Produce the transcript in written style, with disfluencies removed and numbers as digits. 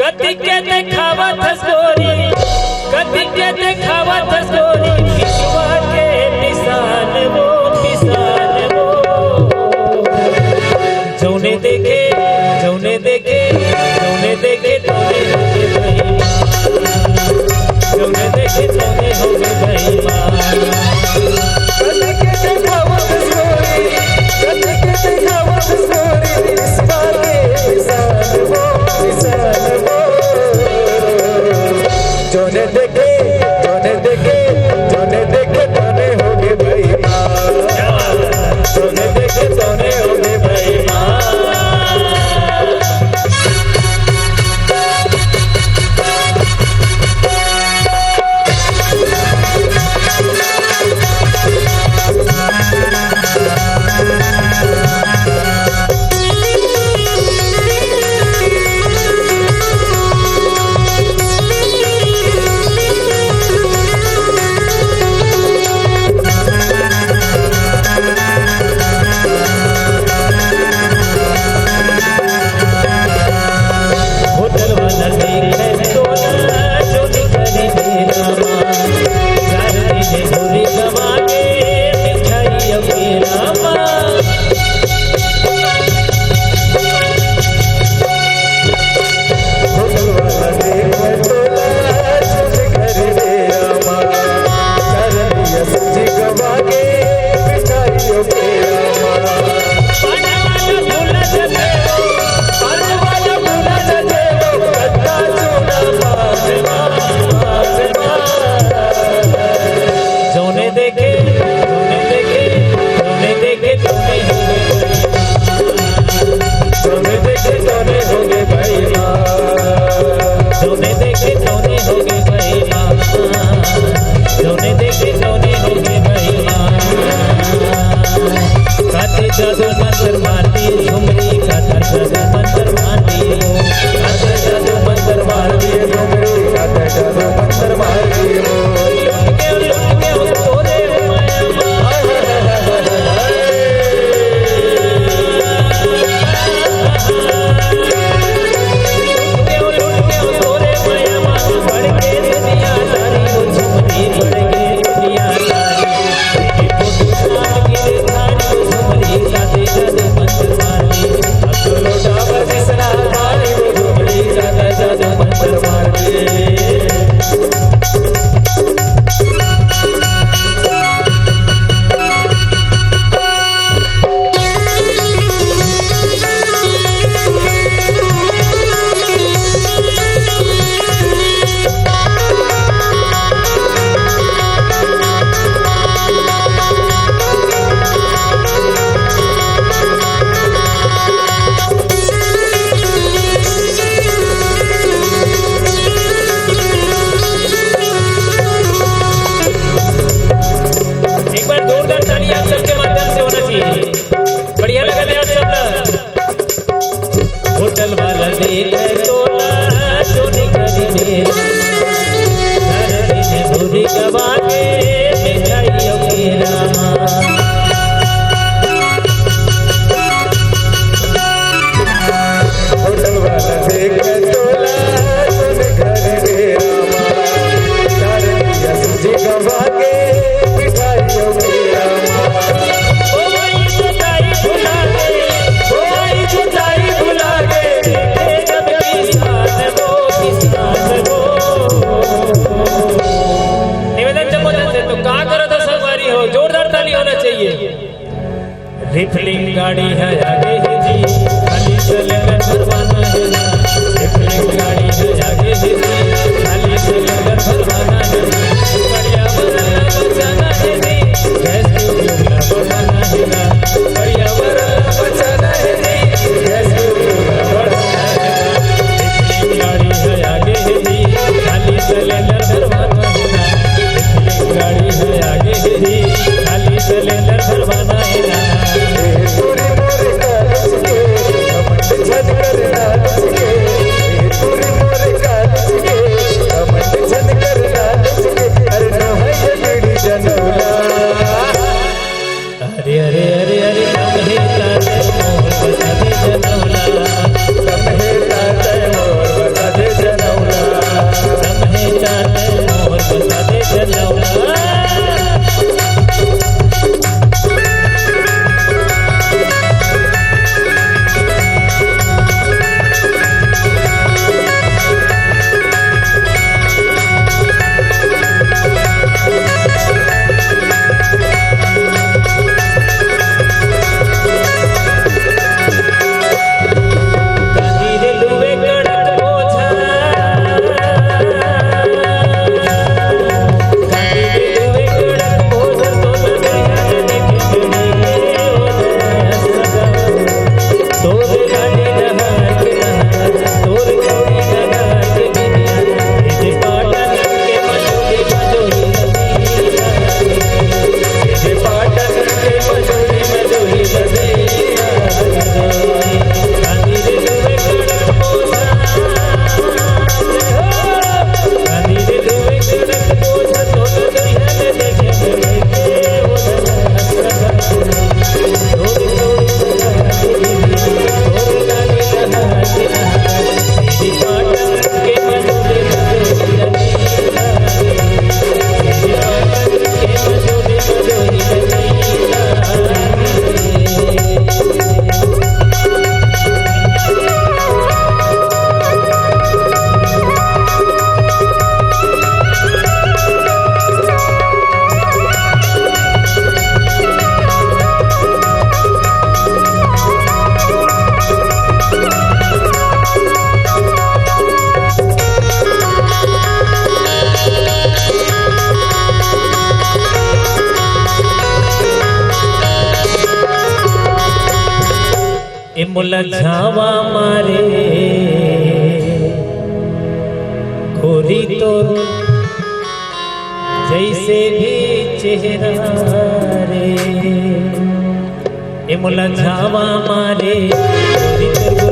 कति के देखावत हसोरी, कति के देखावत हसोरी, विश्वा के निशान वो जौने देखे जौने देखे जौने देखे तौने होगे बेईमान, जौने देखे तौने होगे बेईमान। कति के देखावत हसोरी, कति के देखावत हसोरी, विश्वा के निशान वो जौने देखे जौने देखे जौने देखे तौने होगे बेईमान, जौने देखे तौने होगे बेईमान। जादू मंत्र मारती झुमरी खाता जादू मंत्र मारती खाता जादू मंत्र मारती झुमरी खाता जादू मंत्र मारती सोरे माया सोरे माया बढ़ के दुनिया तारी झुमरी बढ़ के दुनिया होटल वाला देख तोला जो निकली मेरा धरती में भूरी गवा के मिठाइयों की रामा। होटल वाला देख तोला जो निकली मेरा धरती में भूरी गवा के मिठाइयों की रामा। रिफलिंग गाड़ी है आगे ही जी खाली सिलेंडर भरवाना है ना, रिफलिंग गाड़ी है आगे ही जी खाली सिलेंडर भरवाना है ना, पर्यावरण बचाना है जी गैस चूल्हा बढ़ाना है ना, पर्यावरण बचाना है जी गैस चूल्हा बढ़ाना है ना। रिफलिंग गाड़ी है आगे ही जी खाली सिलेंडर भरवाना है ना, रिफलिंग गाड़ी है आगे ही जी खाली सिलेंडर भरवाना है ना। ए मुलझावा मारे खोरी तो जैसे भी चेहरा रे ए मुलझावा मारे खोरी तो